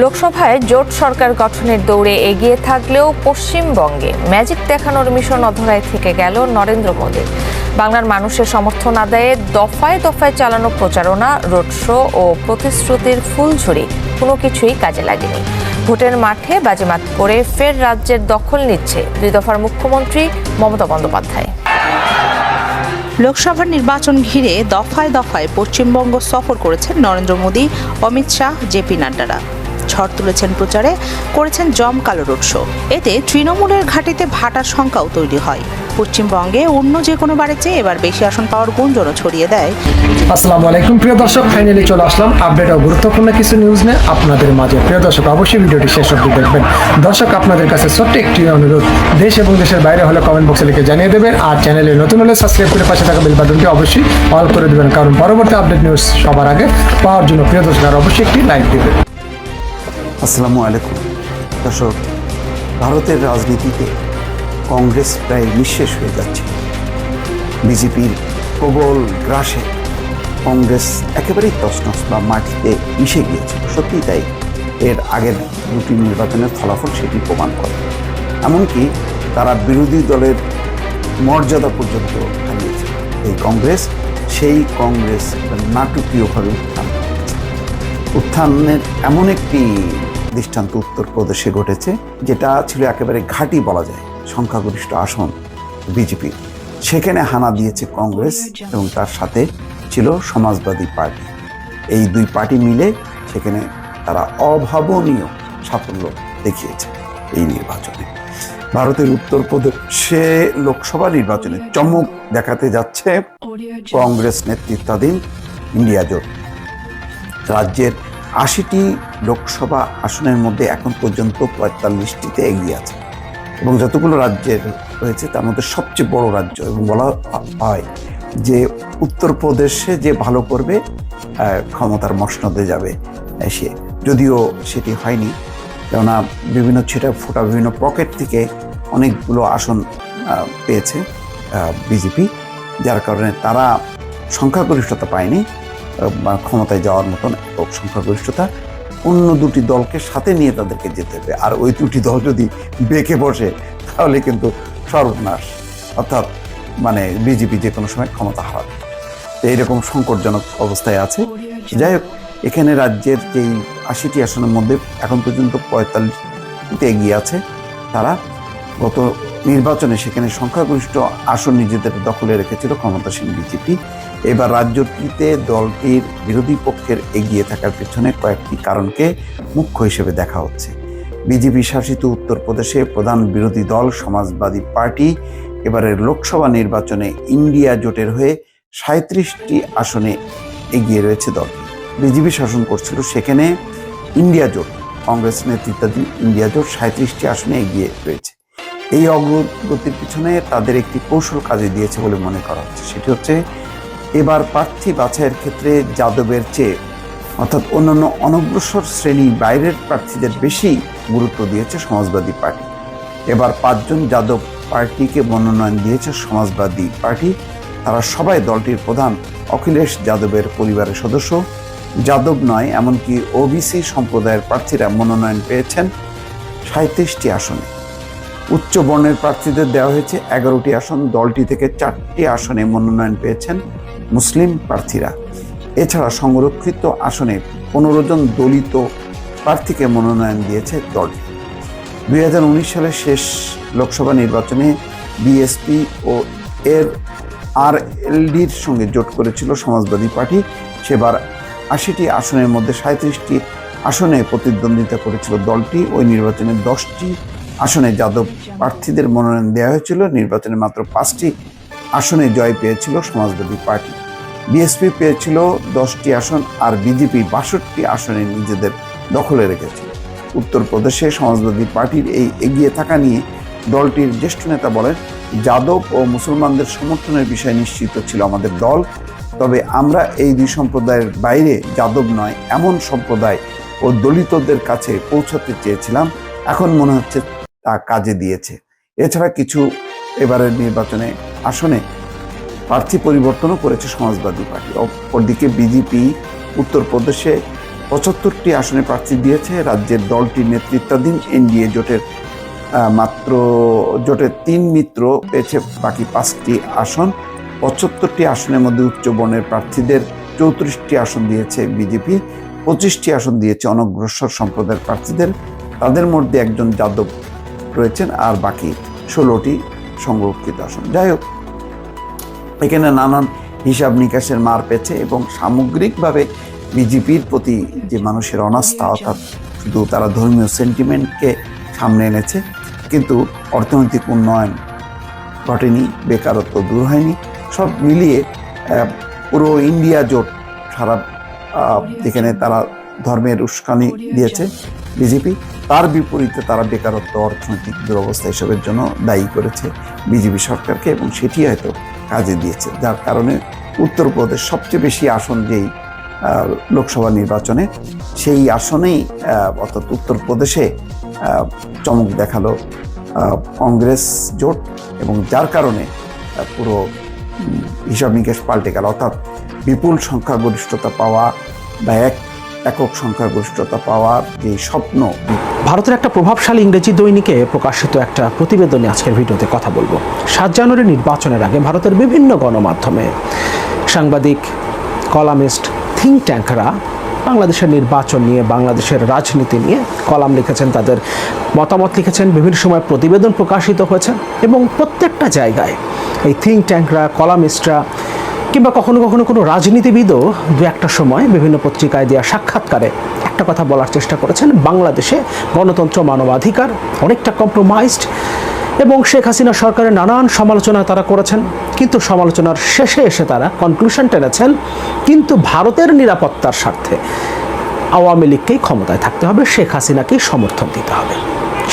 লোকসভায় জোট সরকার গঠনের দৌড়ে এগিয়ে থাকলেও পশ্চিমবঙ্গে ম্যাজিক দেখানোর মিশন অধরায় থেকে গেল নরেন্দ্র মোদীর। বাংলার মানুষের সমর্থন আদায়ে দফায় দফায় চালানো প্রচারণা, রোড শো ও প্রতিশ্রুতির ফুলঝুরি কোনো কিছুই কাজে লাগেনি। ভোটের মাঠে বাজিমাত করে ফের রাজ্যের দখল নিচ্ছে 2 দফার মুখ্যমন্ত্রী মমতা বন্দ্যোপাধ্যায়। লোকসভার নির্বাচন ঘিরে দফায় দফায় পশ্চিমবঙ্গ সফর করেছেন নরেন্দ্র মোদী, অমিত শাহ, জেপি নাড্ডারা। ঝড় তুলেছেন প্রচারে, করেছেন জমকালো রোড শো। এতে তৃণমূলের ঘাঁটিতে ভাটার সংখ্যাও তৈরি হয়। পশ্চিমবঙ্গে অন্য যে কোনো বারের চেয়ে এবার বেশি আসন পাওয়ার গুঞ্জনও ছড়িয়ে দেয়। আসসালামু আলাইকুম প্রিয় দর্শক, ফাইনালি চলে আসলাম আপডেট ও গুরুত্বপূর্ণ কিছু নিউজ নিয়ে আপনাদের মাঝে। প্রিয় দর্শক, অবশ্যই ভিডিওটি শেষ অবধি দেখবেন। দর্শক, আপনাদের কাছে ছোট্ট একটি অনুরোধ, দেশ এবং দেশের বাইরে হলে কমেন্ট বক্সে লিখে জানিয়ে দেবেন, আর চ্যানেলে নতুন হলে সাবস্ক্রাইব করে পাশে থাকা বেল বাটনটি অবশ্যই অল করে দেবেন, কারণ পরবর্তী আপডেট নিউজ সবার আগে পাওয়ার জন্য প্রিয় দর্শক আর অবশ্যই একটি লাইক দেবেন। আসসালামু আলাইকুম দর্শক, ভারতের রাজনীতিতে কংগ্রেস প্রায় নিঃশেষ হয়ে যাচ্ছে। বিজেপির প্রবল গ্রাসে কংগ্রেস একেবারেই তছনছ বা মাটিতে মিশে গিয়েছিল। সত্যিই তাই, এর আগের দুটি নির্বাচনের ফলাফল সেটি প্রমাণ করে। এমনকি তারা বিরোধী দলের মর্যাদা পর্যন্ত হারিয়েছে। এই কংগ্রেস সেই কংগ্রেস নাটকীয়ভাবে উত্থানের এমন একটি দৃষ্টান্ত উত্তরপ্রদেশে ঘটেছে, যেটা ছিল একেবারে ঘাঁটি বলা যায়, সংখ্যাগরিষ্ঠ আসন বিজেপির। সেখানে হানা দিয়েছে কংগ্রেস এবং তার সাথে ছিল সমাজবাদী পার্টি। এই দুই পার্টি মিলে সেখানে তারা অভাবনীয় সাফল্য দেখিয়েছে। এই নির্বাচনে ভারতের উত্তরপ্রদেশে লোকসভা নির্বাচনে চমক দেখাতে যাচ্ছে কংগ্রেস নেতৃত্বাধীন ইন্ডিয়া জোট। রাজ্যের 80টি লোকসভা আসনের মধ্যে এখন পর্যন্ত 45টিতে এগিয়ে আছে, এবং যতগুলো রাজ্যের রয়েছে তার মধ্যে সবচেয়ে বড় রাজ্য, এবং বলা হয় যে উত্তরপ্রদেশে যে ভালো করবে ক্ষমতার মসনদে যাবে সে। যদিও সেটি হয়নি, কেননা বিভিন্ন ছেটা ফোটা বিভিন্ন পকেট থেকে অনেকগুলো আসন পেয়েছে বিজেপি, যার কারণে তারা সংখ্যাগরিষ্ঠতা পায়নি ক্ষমতায় যাওয়ার মতন একক সংখ্যাগরিষ্ঠতা। অন্য দুটি দলকে সাথে নিয়ে তাদেরকে যেতে হবে, আর ওই দুটি দল যদি বেঁকে বসে তাহলে কিন্তু সর্বনাশ, অর্থাৎ মানে বিজেপি যে কোনো সময় ক্ষমতা হারাবে। তো এইরকম সংকটজনক অবস্থায় আছে। যাই হোক, এখানে রাজ্যের যেই 80টি আসনের মধ্যে এখন পর্যন্ত 45টিতে এগিয়ে আছে তারা। গত নির্বাচনে সেখানে সংখ্যাগরিষ্ঠ আসন নিজেদের দখলে রেখেছিল ক্ষমতাসীন বিজেপি। এবার রাজ্যটিতে দলটির বিরোধী পক্ষের এগিয়ে থাকার পেছনে কয়েকটি কারণকে মুখ্য হিসেবে দেখা হচ্ছে। বিজেপি শাসিত উত্তরপ্রদেশে প্রধান বিরোধী দল সমাজবাদী পার্টি এবারের লোকসভা নির্বাচনে ইন্ডিয়া জোটের হয়ে 37টি আসনে এগিয়ে রয়েছে দলটি। বিজেপি শাসন করছিল সেখানে ইন্ডিয়া জোট, কংগ্রেস নেতৃত্বাধীন ইন্ডিয়া জোট 37টি আসনে এগিয়ে রয়েছে। এই অগ্রগতির পিছনে তাদের একটি কৌশল কাজে দিয়েছে বলে মনে করা হচ্ছে। সেটি হচ্ছে এবার প্রার্থী বাছাইয়ের ক্ষেত্রে যাদবের চেয়ে, অর্থাৎ অন্যান্য অনগ্রসর শ্রেণী বাইরের প্রার্থীদের বেশি গুরুত্ব দিয়েছে সমাজবাদী পার্টি। এবার 5 জন যাদব পার্টিকে মনোনয়ন দিয়েছে সমাজবাদী পার্টি। তারা সবাই দলটির প্রধান অখিলেশ যাদবের পরিবারের সদস্য। যাদব নয়, এমনকি ওবিসি সম্প্রদায়ের প্রার্থীরা মনোনয়ন পেয়েছেন 37টি আসনে। উচ্চ বর্ণের প্রার্থীদের দেওয়া হয়েছে 11টি আসন। দলটি থেকে 4টি আসনে মনোনয়ন পেয়েছেন মুসলিম প্রার্থীরা। এছাড়া সংরক্ষিত আসনে 15 জন দলিত প্রার্থীকে মনোনয়ন দিয়েছে দলটি। 2019 সালের শেষ লোকসভা নির্বাচনে বিএসপি ও এর আরএলডির সঙ্গে জোট করেছিল সমাজবাদী পার্টি। সেবার 80টি আসনের মধ্যে 37টি আসনে প্রতিদ্বন্দ্বিতা করেছিল দলটি। ওই নির্বাচনে 10টি আসনে যাদব প্রার্থীদের মনোনয়ন দেওয়া হয়েছিল। নির্বাচনে মাত্র 5টি আসনে জয় পেয়েছিল সমাজবাদী পার্টি। বিএসপি পেয়েছিল 10টি আসন, আর বিজেপি 62টি আসনে নিজেদের দখলে রেখেছিল। উত্তরপ্রদেশে সমাজবাদী পার্টির এই এগিয়ে থাকা নিয়ে দলটির জ্যেষ্ঠ নেতা বলেন, যাদব ও মুসলমানদের সমর্থনের বিষয়ে নিশ্চিত ছিল আমাদের দল, তবে আমরা এই দুই সম্প্রদায়ের বাইরে যাদব নয় এমন সম্প্রদায় ও দলিতদের কাছে পৌঁছাতে চেয়েছিলাম। এখন মনে হচ্ছে তা কাজে দিয়েছে। এছাড়া কিছু এবারের নির্বাচনে আসনে প্রার্থী পরিবর্তনও করেছে সমাজবাদী পার্টি। অপরদিকে বিজেপি উত্তরপ্রদেশে 75টি আসনে প্রার্থী দিয়েছে। রাজ্যের দলটির নেতৃত্বাধীন এনডিএ জোটের জোটের 3 মিত্র পেয়েছে বাকি 5টি আসন। 75টি আসনের মধ্যে উচ্চ বর্ণের প্রার্থীদের 34টি আসন দিয়েছে বিজেপি, 25টি আসন দিয়েছে অনগ্রসর সম্প্রদায়ের প্রার্থীদের। তাদের মধ্যে একজন যাদব রয়েছেন, আর বাকি 16টি সংরক্ষিত আসন। যাই হোক, এখানে নানান হিসাব নিকাশের মার পেয়েছে এবং সামগ্রিকভাবে বিজেপির প্রতি যে মানুষের অনাস্থা, অর্থাৎ শুধু তারা ধর্মীয় সেন্টিমেন্টকে সামনে এনেছে, কিন্তু অর্থনৈতিক উন্নয়ন ঘটেনি, বেকারত্ব দূর হয়নি। সব মিলিয়ে পুরো ইন্ডিয়া জোট সারা যেখানে তারা ধর্মের উস্কানি দিয়েছে বিজেপি, তার বিপরীতে তারা বেকারত্ব, অর্থনৈতিক দুরবস্থা এসবের জন্য দায়ী করেছে বিজেপি সরকারকে, এবং সেটি হয়তো কাজে দিয়েছে, যার কারণে উত্তরপ্রদেশ সবচেয়ে বেশি আসন যেই লোকসভা নির্বাচনে, সেই আসনেই অর্থাৎ উত্তরপ্রদেশে চমক দেখালো কংগ্রেস জোট, এবং যার কারণে পুরো হিসাব নিকাশ পাল্টে গেল। অর্থাৎ বিপুল সংখ্যাগরিষ্ঠতা পাওয়া বা একক সংখ্যাগরিষ্ঠতা পাওয়ার যে স্বপ্ন। ভারতের একটা প্রভাবশালী ইংরেজি দৈনিকে প্রকাশিত একটা প্রতিবেদনে আজকের ভিডিওতে কথা বলবো। 7 জানুয়ারি নির্বাচনের আগে ভারতের বিভিন্ন গণমাধ্যমে সাংবাদিক, কলামিস্ট, থিঙ্ক ট্যাঙ্করা বাংলাদেশের নির্বাচন নিয়ে, বাংলাদেশের রাজনীতি নিয়ে কলাম লিখেছেন, তাদের মতামত লিখেছেন, বিভিন্ন সময় প্রতিবেদন প্রকাশিত হয়েছে, এবং প্রত্যেকটা জায়গায় এই থিঙ্ক ট্যাঙ্করা, কলামিস্টরা কিংবা কখনো কখনো কোনো রাজনীতিবিদও দু একটা সময় বিভিন্ন পত্রিকায় দেওয়া সাক্ষাৎকারে একটা কথা বলার চেষ্টা করেছেন, বাংলাদেশে গণতন্ত্র, মানবাধিকার অনেকটা কম্প্রোমাইজড, এবং শেখ হাসিনা সরকারের নানান সমালোচনা তারা করেছেন, কিন্তু সমালোচনার শেষে এসে তারা কনক্লুশন টেনেছেন কিন্তু ভারতের নিরাপত্তার স্বার্থে আওয়ামী লীগকেই ক্ষমতায় থাকতে হবে, শেখ হাসিনাকেই সমর্থন দিতে হবে।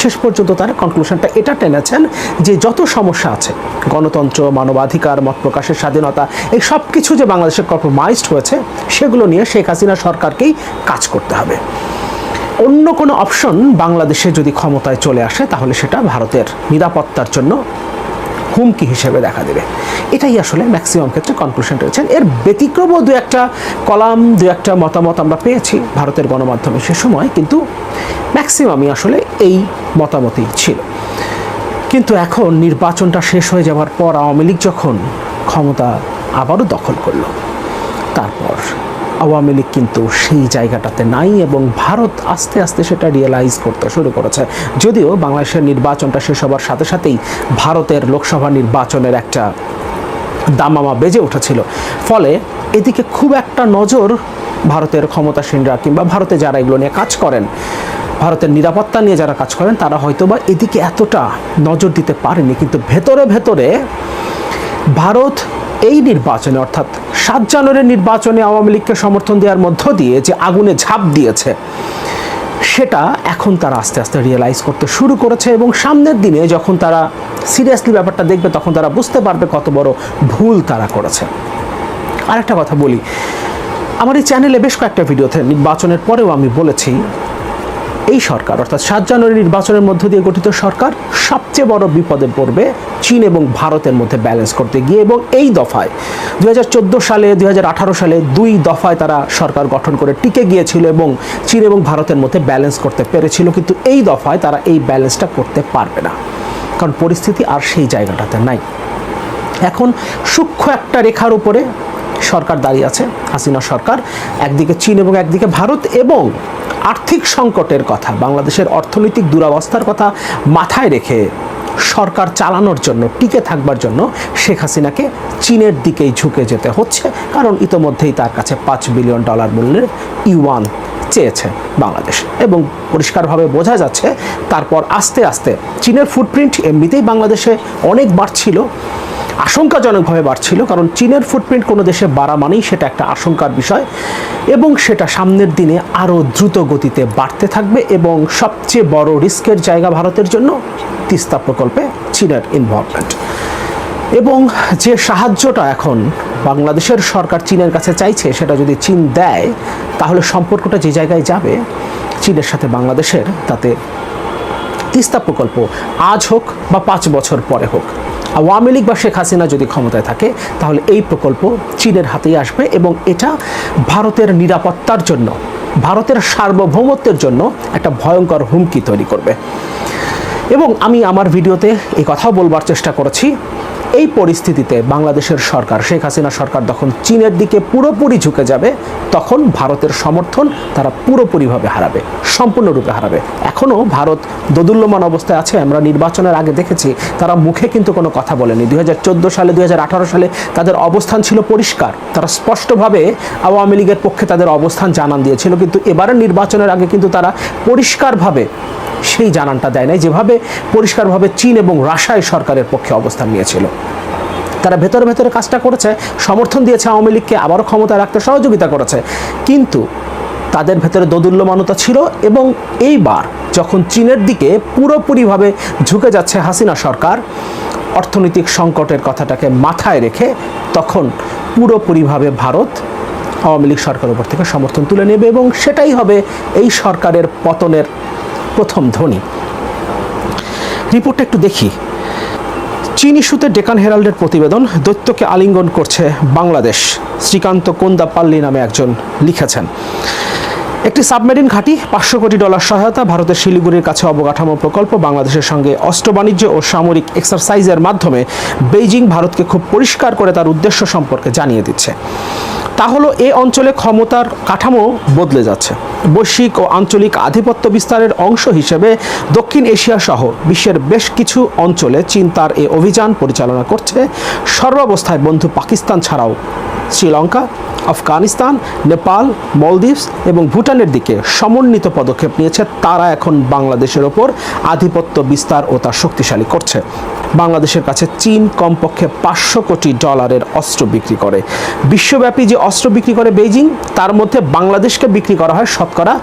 শেষ পর্যন্ত তারা কনক্লুশনটা এটা টেনেছেন যে যত সমস্যা আছে, গণতন্ত্র, মানবাধিকার, মত প্রকাশের স্বাধীনতা, এই সব কিছু যে বাংলাদেশে কম্প্রোমাইজড হয়েছে, সেগুলো নিয়ে শেখ হাসিনা সরকারকেই কাজ করতে হবে। অন্য কোনো অপশন বাংলাদেশে যদি ক্ষমতায় চলে আসে, তাহলে সেটা ভারতের নিরাপত্তার জন্য হুমকি হিসেবে দেখা দেবে। এটাই আসলে ম্যাক্সিমাম ক্ষেত্রে কনক্লুশন রয়েছেন। এর ব্যতিক্রমও দু একটা কলাম, দু একটা মতামত আমরা পেয়েছি ভারতের গণমাধ্যমে সে সময়, কিন্তু ম্যাক্সিমামই আসলে এই মতামতই ছিল। কিন্তু এখন নির্বাচনটা শেষ হয়ে যাওয়ার পর আওয়ামী লীগ যখন ক্ষমতা আবারও দখল করলো, তারপর আওয়ামী লীগ কিন্তু সেই জায়গাটাতে নাই, এবং ভারত আস্তে আস্তে সেটা রিয়েলাইজ করতে শুরু করেছে। যদিও বাংলাদেশের নির্বাচনটা শেষ হবার সাথে সাথেই ভারতের লোকসভা নির্বাচনের একটা দামামা বেজে উঠেছিল, ফলে এদিকে খুব একটা নজর ভারতের ক্ষমতাসীনরা কিংবা ভারতে যারা এগুলো নিয়ে কাজ করেন, ভারতের নিরাপত্তা নিয়ে যারা কাজ করেন, তারা হয়তো বা এদিকে এতটা নজর দিতে পারেনি। কিন্তু ভেতরে ভেতরে ভারত এই নির্বাচনে, অর্থাৎ 7 জানুয়ারির নির্বাচনে আওয়ামী লীগকে সমর্থন দেওয়ার মধ্য দিয়ে যে আগুনে ঝাঁপ দিয়েছে, সেটা এখন তারা আস্তে আস্তে রিয়েলাইজ করতে শুরু করেছে, এবং সামনের দিনে যখন তারা সিরিয়াসলি ব্যাপারটা দেখবে, তখন তারা বুঝতে পারবে কত বড় ভুল তারা করেছে। আরেকটা কথা বলি, আমার এই চ্যানেলে বেশ কয়েকটা ভিডিওতে নির্বাচনের পরেও আমি বলেছি, এই সরকার, অর্থাৎ 7 জানুয়ারি নির্বাচনের মধ্য দিয়ে গঠিত সরকার সবচেয়ে বড় বিপদে পড়বে চীন এবং ভারতের মধ্যে ব্যালেন্স করতে গিয়ে। এবং এই দফায় 2014 সালে, 2018 সালে 2 দফায় তারা সরকার গঠন করে টিকে গিয়েছিল এবং চীন এবং ভারতের মধ্যে ব্যালেন্স করতে পেরেছিল, কিন্তু এই দফায় তারা এই ব্যালেন্সটা করতে পারবে না, কারণ পরিস্থিতি আর সেই জায়গাটাতে নাই। এখন সূক্ষ্ম একটা রেখার উপরে সরকার দাঁড়িয়ে আছে, হাসিনা সরকার, একদিকে চীন এবং একদিকে ভারত, এবং আর্থিক সংকটের কথা, বাংলাদেশের অর্থনৈতিক দুরবস্থার কথা মাথায় রেখে সরকার চালানোর জন্য, টিকে থাকবার জন্য শেখ হাসিনাকে চীনের দিকেই ঝুঁকে যেতে হচ্ছে, কারণ ইতোমধ্যেই তার কাছে $5 বিলিয়ন মূল্যের ইউয়ান চেয়েছে বাংলাদেশ, এবং পরিষ্কারভাবে বোঝা যাচ্ছে তারপর আস্তে আস্তে চীনের ফুটপ্রিন্ট এমনিতেই বাংলাদেশে অনেক বাড়ছিল, আশঙ্কাজনকভাবে বাড়ছিল, কারণ চীনের ফুটপ্রিন্ট কোনো দেশে বাড়া মানেই সেটা একটা আশঙ্কার বিষয়, এবং সেটা সামনের দিনে আরও দ্রুত গতিতে বাড়তে থাকবে। এবং সবচেয়ে বড় রিস্কের জায়গা ভারতের জন্য তিস্তা প্রকল্পে চীনের ইনভলভমেন্ট, এবং যে সাহায্যটা এখন বাংলাদেশের সরকার চীনের কাছে চাইছে, সেটা যদি চীন দেয়, তাহলে সম্পর্কটা যে জায়গায় যাবে চীনের সাথে বাংলাদেশের, তাতে তিস্তা প্রকল্প আজ হোক বা 5 বছর পরে হোক, আওয়ামী লীগ বা শেখ হাসিনা যদি ক্ষমতায় থাকে, তাহলে এই প্রকল্প চীনের হাতেই আসবে, এবং এটা ভারতের নিরাপত্তার জন্য, ভারতের সার্বভৌমত্বের জন্য একটা ভয়ঙ্কর হুমকি তৈরি করবে। এবং আমি আমার ভিডিওতে এই কথাও বলবার চেষ্টা করেছি, এই পরিস্থিতিতে বাংলাদেশের সরকার, শেখ হাসিনা সরকার যখন চীনের দিকে পুরোপুরি ঝুঁকে যাবে, তখন ভারতের সমর্থন তারা পুরোপুরিভাবে হারাবে, সম্পূর্ণরূপে হারাবে। এখনও ভারত দোদুল্যমান অবস্থায় আছে। আমরা নির্বাচনের আগে দেখেছি তারা মুখে কিন্তু কোনো কথা বলেনি। 2014 সালে 2018 সালে তাদের অবস্থান ছিল পরিষ্কার, তারা স্পষ্টভাবে আওয়ামী লীগের পক্ষে তাদের অবস্থান জানান দিয়েছিল। কিন্তু এবারের নির্বাচনের আগে কিন্তু তারা পরিষ্কারভাবে সেই জানানটা দেয় নাই, যেভাবে পরিষ্কারভাবে চীন এবং রাশিয়া সরকারের পক্ষে অবস্থান নিয়েছিল। তারা ভেতরে ভেতরে কাজটা করেছে, সমর্থন দিয়েছে আওয়ামী লীগকে, আবারও ক্ষমতায় রাখতে সহযোগিতা করেছে, কিন্তু তাদের ভেতরে দোদুল্যমানতা ছিল। এবং এইবার যখন চীনের দিকে পুরোপুরিভাবে ঝুঁকে যাচ্ছে হাসিনা সরকার, অর্থনৈতিক সংকটের কথাটাকে মাথায় রেখে তখন পুরোপুরিভাবে ভারত আওয়ামী লীগ সরকারের উপর থেকে সমর্থন তুলে নেবে এবং সেটাই হবে এই সরকারের পতনের প্রথম ধ্বনি। রিপোর্টটা একটু দেখি। চীন ইস্যুতে ডেকান হেরাল্ডের প্রতিবেদন, দৈত্যকে আলিঙ্গন করছে বাংলাদেশ, শ্রীকান্ত কোন্দাপাল্লি নামে একজন লিখেছেন। একটি সাবমেরিন ঘাঁটি, $500 কোটি সহায়তা, ভারতের শিলিগুড়ির কাছে অবকাঠামো প্রকল্প, বাংলাদেশের সঙ্গে অস্ত্র বাণিজ্য ও সামরিক এক্সারসাইজের মাধ্যমে বেইজিং ভারতকে খুব পরিষ্কার করে তার উদ্দেশ্য সম্পর্কে জানিয়ে দিচ্ছে। তা হলো এ অঞ্চলে ক্ষমতার কাঠামো বদলে যাচ্ছে। বৈশ্বিক ও আঞ্চলিক আধিপত্য বিস্তারের অংশ হিসেবে দক্ষিণ এশিয়া সহ বিশ্বের বেশ কিছু অঞ্চলে চীন তার এ অভিযান পরিচালনা করছে। সর্বাবস্থায় বন্ধু পাকিস্তান ছাড়াও শ্রীলঙ্কা, আফগানিস্তান, নেপাল, মলদ্বীপ এবং ভুটানের দিকে সমন্বিত পদক্ষেপ নিয়েছে। তারা এখন বাংলাদেশের ওপর আধিপত্য বিস্তার ও তা শক্তিশালী করছে। বাংলাদেশের কাছে চীন কমপক্ষে $500 কোটি অস্ত্র বিক্রি করে। বিশ্বব্যাপী যে অস্ত্র বিক্রি করে বেইজিং, তার মধ্যে বাংলাদেশকে বিক্রি করা হয় শতকরা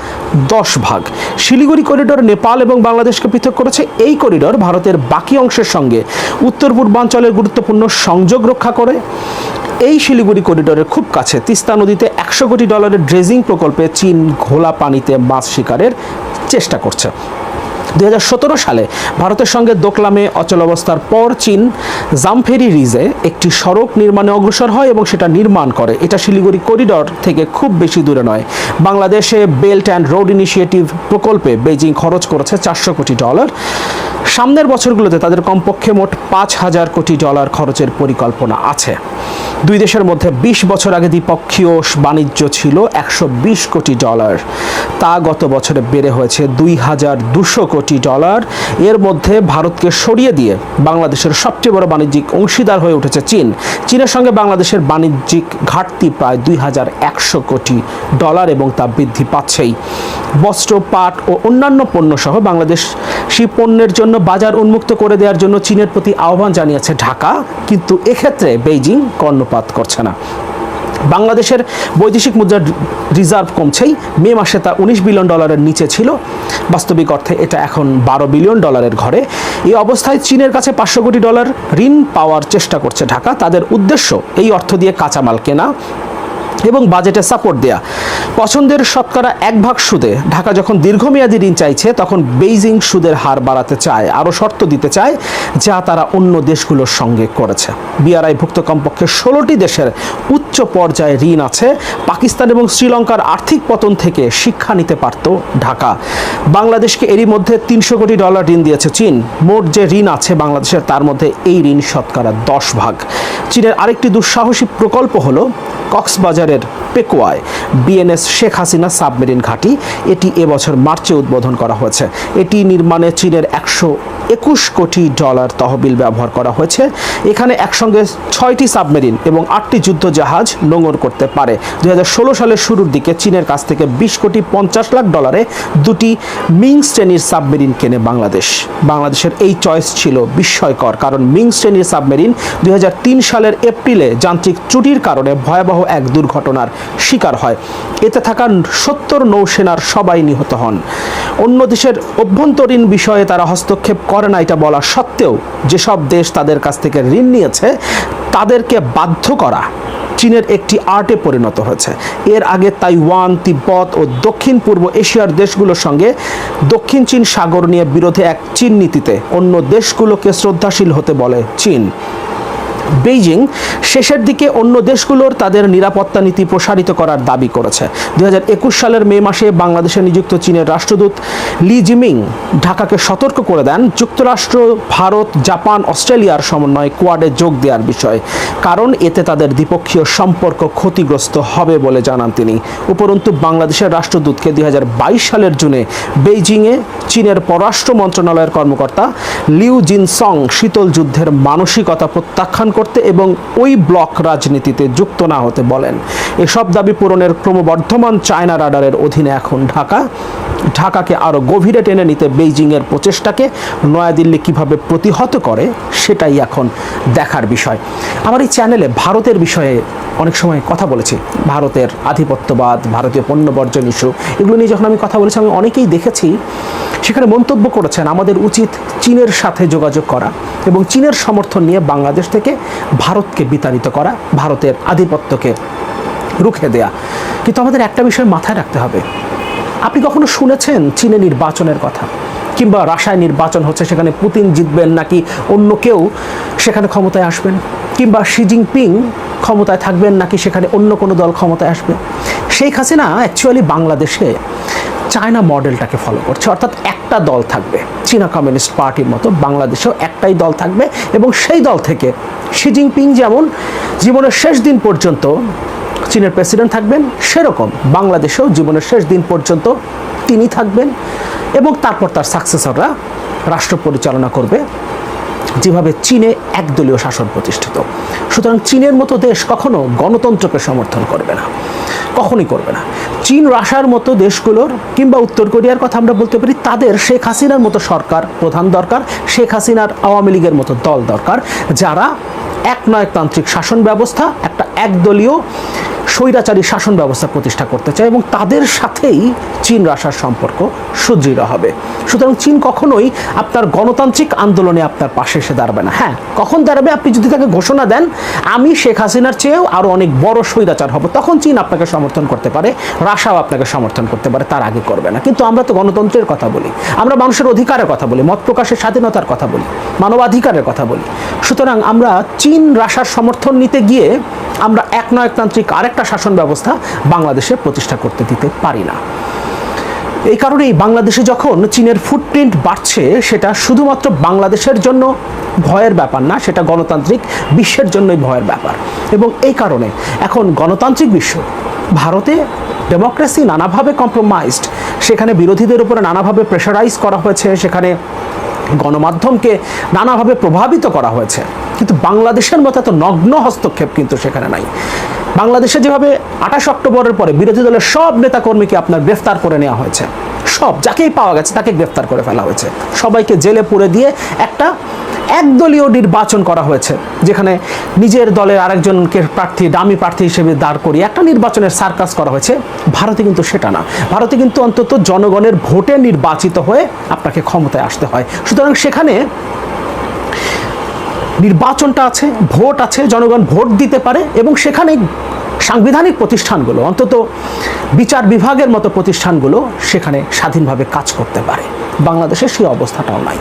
10%। শিলিগুড়ি করিডোর নেপাল এবং বাংলাদেশকে পৃথক করেছে। এই করিডোর ভারতের বাকি অংশের সঙ্গে উত্তর পূর্বাঞ্চলের গুরুত্বপূর্ণ সংযোগ রক্ষা করে। এই শিলিগুড়ি করিডোরের খুব কাছে তিস্তা নদীতে $100 কোটি ড্রেজিং প্রকল্পে চীন ঘোলা পানিতে মাছ শিকারের চেষ্টা করছে। 2017 সালে ভারতের সঙ্গে দোকলামে অচলাবস্থার পর চীন জামফেরি রিজে একটি সড়ক নির্মাণে অগ্রসর হয় এবং সেটা নির্মাণ করে। এটা শিলিগুড়ি করিডোর থেকে খুব বেশি দূরে নয়। বাংলাদেশে বেল্ট অ্যান্ড রোড ইনিশিয়েটিভ প্রকল্পে বেইজিং খরচ করেছে $400 কোটি। সামনের বছরগুলোতে তাদের কমপক্ষে মোট $5,000 কোটি খরচের পরিকল্পনা আছে। দুই দেশের মধ্যে 20 বছর আগে দ্বিপক্ষীয় বাণিজ্য ছিল $120 কোটি। তা গত বছরে বেড়ে হয়েছে $2,200 কোটি। এর মধ্যে ভারতকে সরিয়ে দিয়ে বাংলাদেশের সবচেয়ে বড় বাণিজ্যিক অংশীদার হয়ে উঠেছে চীন। চীনের সঙ্গে বাংলাদেশের বাণিজ্যিক ঘাটতি প্রায় $2,100 কোটি এবং তা বৃদ্ধি পাচ্ছেই। বস্ত্র, পাট ও অন্যান্য পণ্য সহ বাংলাদেশি পণ্যের জন্য বাজার উন্মুক্ত করে দেওয়ার জন্য চীনের প্রতি আহ্বান জানিয়েছে ঢাকা, কিন্তু এক্ষেত্রে বেইজিং কর্ণপাত করছে না। বাংলাদেশের বৈদেশিক মুদ্রার রিজার্ভ কমছেই। মে মাসে তা $19 বিলিয়ন নিচে ছিল। বাস্তবিক অর্থে এটা এখন $12 বিলিয়ন ঘরে। এই অবস্থায় চীনের কাছে $500 কোটি ঋণ পাওয়ার চেষ্টা করছে ঢাকা। তাদের উদ্দেশ্য এই অর্থ দিয়ে কাঁচামাল কেনা এবং বাজেটে সাপোর্ট দেয়া। পছন্দের শতকরা 1% সুদে ঢাকা যখন দীর্ঘমেয়াদী ঋণ চাইছে, তখন বেইজিং সুদের হার বাড়াতে চায়, আরও শর্ত দিতে চায়, যা তারা অন্য দেশগুলোর সঙ্গে করেছে। বিআরআই-ভুক্ত কমপক্ষে 16টি দেশের উচ্চ পর্যায়ে ঋণ আছে। পাকিস্তান এবং শ্রীলঙ্কার আর্থিক পতন থেকে শিক্ষা নিতে পারত ঢাকা। বাংলাদেশকে এরই মধ্যে $300 কোটি ঋণ দিয়েছে চীন। মোট যে ঋণ আছে বাংলাদেশের, তার মধ্যে এই ঋণ শতকরা 10%। চীনের আরেকটি দুঃসাহসী প্রকল্প হলো কক্সবাজারের পেকুয়ায় বিএনএস শেখ হাসিনা সাবমেরিন ঘাঁটি। এটি এবছর মার্চে উদ্বোধন করা হয়েছে। এটি নির্মাণে চীনের $121 কোটি তহবিল ব্যবহার করা হয়েছে। এখানে একসঙ্গে 6টি সাবমেরিন এবং 8টি যুদ্ধ জাহাজ নোঙর করতে পারে। 2016 সালের শুরুর দিকে চীনের কাছ থেকে $20 কোটি 50 লাখ দুটি মিং শ্রেণীর সাবমেরিন কেনে বাংলাদেশ। বাংলাদেশের এই চয়েস ছিল বিস্ময়কর, কারণ মিং শ্রেণীর সাবমেরিন 2003 সালের এপ্রিলে যান্ত্রিক ত্রুটির কারণে ভয়াবহ এক দুর্ঘটনার শিকার হয়। এতে থাকা 70 নৌসেনার সবাই নিহত হন। অন্য দেশের অভ্যন্তরীণ বিষয়ে তারা হস্তক্ষেপ করে না, এটা বলা সত্ত্বেও যেসব দেশ তাদের কাছ থেকে ঋণ নিয়েছে তাদেরকে বাধ্য করা চীনের একটি আর্টে পরিণত হয়েছে। এর আগে তাইওয়ান, তিব্বত ও দক্ষিণ পূর্ব এশিয়ার দেশগুলোর সঙ্গে দক্ষিণ চীন সাগর নিয়ে বিরোধে এক চীন নীতিতে অন্য দেশগুলোকে শ্রদ্ধাশীল হতে বলে চীন। বেইজিং শেষের দিকে অন্য দেশগুলোর তাদের নিরাপত্তা নীতি প্রসারিত করার দাবি করেছে। 2021 সালের মে মাসে বাংলাদেশে নিযুক্ত চীনের রাষ্ট্রদূত লি জিমিং ঢাকাকে সতর্ক করে দেন যুক্তরাষ্ট্র, ভারত, জাপান, অস্ট্রেলিয়ার সমন্বয়ে কোয়াডে যোগ দেওয়ার বিষয়ে, কারণ এতে তাদের দ্বিপক্ষীয় সম্পর্ক ক্ষতিগ্রস্ত হবে বলে জানান তিনি। উপরন্তু বাংলাদেশের রাষ্ট্রদূতকে 2022 সালের জুনে বেইজিংয়ে চীনের পররাষ্ট্র মন্ত্রণালয়ের কর্মকর্তা লিউ জিনসং শীতল যুদ্ধের মানসিকতা প্রত্যাখ্যান করতে এবং ওই ব্লক রাজনীতিতে যুক্ত না হতে বলেন। এসব দাবি পূরণের ক্রমবর্ধমান চায়না রাডারের অধীনে এখন ঢাকাকে আরও গভীরে টেনে নিতে বেইজিংয়ের প্রচেষ্টাকে নয়াদিল্লি কিভাবে প্রতিহত করে সেটাই এখন দেখার বিষয়। আমার এই চ্যানেলে ভারতের বিষয়ে অনেক সময় কথা বলেছি, ভারতের আধিপত্যবাদ, ভারতীয় পণ্য বর্জন ইস্যু, এগুলো নিয়ে যখন আমি কথা বলেছি আমি অনেকেই দেখেছি সেখানে মন্তব্য করেছেন আমাদের উচিত চীনের সাথে যোগাযোগ করা এবং চীনের সমর্থন নিয়ে বাংলাদেশ থেকে ভারতকে বিতাড়িত করা, ভারতের আধিপত্যকে রুখে দেয়া। কিন্তু আমাদের একটা বিষয় মাথায় রাখতে হবে, আপনি কখনো শুনেছেন চীনে নির্বাচনের কথা, কিংবা রাশিয়ায় নির্বাচন হচ্ছে সেখানে পুতিন জিতবেন নাকি অন্য কেউ সেখানে ক্ষমতায় আসবেন, কিংবা শি জিনপিং ক্ষমতায় থাকবেন নাকি সেখানে অন্য কোনো দল ক্ষমতায় আসবে? শেখ হাসিনা অ্যাকচুয়ালি বাংলাদেশে চায়না মডেলটাকে ফলো করছে, অর্থাৎ একটা দল থাকবে চীনা কমিউনিস্ট পার্টির মতো, বাংলাদেশেও একটাই দল থাকবে এবং সেই দল থেকে শি জিনপিং যেমন জীবনের শেষ দিন পর্যন্ত চীনের প্রেসিডেন্ট থাকবেন, সেরকম বাংলাদেশেও জীবনের শেষ দিন পর্যন্ত তিনি থাকবেন এবং তারপর তার সাকসেসররা রাষ্ট্র পরিচালনা করবে, যেভাবে চীনে একদলীয় শাসন প্রতিষ্ঠিত। সুতরাং চীনের মতো দেশ কখনো গণতন্ত্রকে সমর্থন করবে না, কখনোই করবে না। চীন, রাশিয়ার মতো দেশগুলোর কিংবা উত্তর কোরিয়ার কথা আমরা বলতে পারি, তাদের শেখ হাসিনার মতো সরকার প্রধান দরকার, শেখ হাসিনার আওয়ামী লীগের মতো দল দরকার, যারা একনায়কতান্ত্রিক শাসন ব্যবস্থা, একটা একদলীয় স্বৈরাচারী শাসন ব্যবস্থা প্রতিষ্ঠা করতে চায় এবং তাদের সাথেই চীন রাশিয়ার সম্পর্ক সুদৃঢ় হবে। সুতরাং চীন কখনোই আপনার গণতান্ত্রিক আন্দোলনে আপনার পাশে এসে দাঁড়াবে না। হ্যাঁ, কখন দাঁড়াবে? আপনি যদি তাকে ঘোষণা দেন আমি শেখ হাসিনার চেয়েও আরও অনেক বড় স্বৈরাচার হব, তখন চীন আপনাকে সমর্থন করতে পারে, রাশিয়াও আপনাকে সমর্থন করতে পারে, তার আগে করবে না। কিন্তু আমরা তো গণতন্ত্রের কথা বলি, আমরা মানুষের অধিকারের কথা বলি, মত প্রকাশের স্বাধীনতার কথা বলি, মানবাধিকারের কথা বলি। সুতরাং আমরা চীন রাশিয়ার সমর্থন নিতে গিয়ে আমরা একনায়কতান্ত্রিক আরেকটা শাসন ব্যবস্থা বাংলাদেশে প্রতিষ্ঠা করতে দিতে পারি না। এই কারণেই বাংলাদেশে যখন চীনের ফুটপ্রিন্ট বাড়ছে, সেটা শুধুমাত্র বাংলাদেশের জন্য ভয়ের ব্যাপার না, সেটা গণতান্ত্রিক বিশ্বের জন্যই ভয়ের ব্যাপার। এবং এই কারণে এখন গণতান্ত্রিক বিশ্ব, ভারতে ডেমোক্রেসি নানাভাবে কম্প্রোমাইজড, সেখানে বিরোধীদের উপরে নানাভাবে প্রেশারাইজ করা হয়েছে, সেখানে গণমাধ্যমকে নানাভাবে প্রভাবিত করা হয়েছে, কিন্তু বাংলাদেশের মতো এত নগ্ন হস্তক্ষেপ কিন্তু সেখানে নাই। বাংলাদেশে যেভাবে 28 অক্টোবরের পরে বিরোধী দলের সব নেতাকর্মীকে আপনার গ্রেফতার করে নেওয়া হয়েছে, সব যাকেই পাওয়া গেছে তাকে গ্রেফতার করে ফেলা হয়েছে, সবাইকে জেলে পুরে দিয়ে একটা একদলীয় নির্বাচন করা হয়েছে, যেখানে নিজের দলের আরেকজনকে ডামি প্রার্থী হিসেবে দাঁড় করিয়ে একটা নির্বাচনের সার্কাস করা হয়েছে। ভারতে কিন্তু সেটা না, ভারতে কিন্তু অন্তত জনগণের ভোটে নির্বাচিত হয়ে আপনাকে ক্ষমতায় আসতে হয়। সুতরাং সেখানে নির্বাচনটা আছে, ভোট আছে, জনগণ ভোট দিতে পারে এবং সেখানে সাংবিধানিক প্রতিষ্ঠানগুলো, অন্তত বিচার বিভাগের মতো প্রতিষ্ঠানগুলো সেখানে স্বাধীনভাবে কাজ করতে পারে। বাংলাদেশে সেই অবস্থাটাও নাই।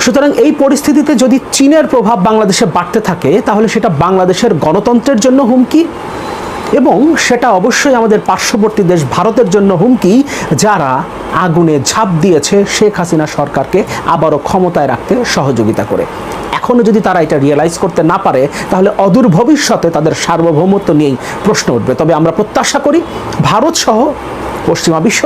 সুতরাং এই পরিস্থিতিতে যদি চীনের প্রভাব বাংলাদেশে বাড়তে থাকে, তাহলে সেটা বাংলাদেশের গণতন্ত্রের জন্য হুমকি এবং সেটা অবশ্যই আমাদের পার্শ্ববর্তী দেশ ভারতের জন্য হুমকি, যারা আগুনে ঝাঁপ দিয়েছে শেখ হাসিনা সরকারকে আবারও ক্ষমতায় রাখতে সহযোগিতা করে। এখনও যদি তারা এটা রিয়েলাইজ করতে না পারে, তাহলে অদূর ভবিষ্যতে তাদের সার্বভৌমত্ব নিয়েই প্রশ্ন উঠবে। তবে আমরা প্রত্যাশা করি ভারত সহ পশ্চিমা বিশ্ব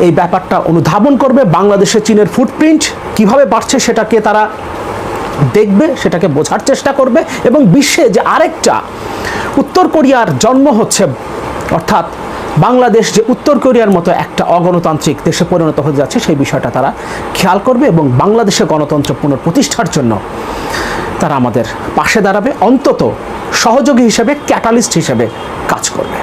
এই ব্যাপারটা অনুধাবন করবে, বাংলাদেশে চীনের ফুটপ্রিন্ট কিভাবে বাড়ছে সেটাকে তারা দেখবে, সেটাকে বোঝার চেষ্টা করবে এবং বিশ্বে যে আরেকটা উত্তর কোরিয়ার জন্ম হচ্ছে, অর্থাৎ বাংলাদেশ যে উত্তর কোরিয়ার মতো একটা অগণতান্ত্রিক দেশে পরিণত হতে যাচ্ছে, সেই বিষয়টা তারা খেয়াল করবে এবং বাংলাদেশে গণতন্ত্র পুনঃপ্রতিষ্ঠার জন্য তারা আমাদের পাশে দাঁড়াবে, অন্তত সহযোগী হিসেবে, ক্যাটালিস্ট হিসেবে কাজ করবে।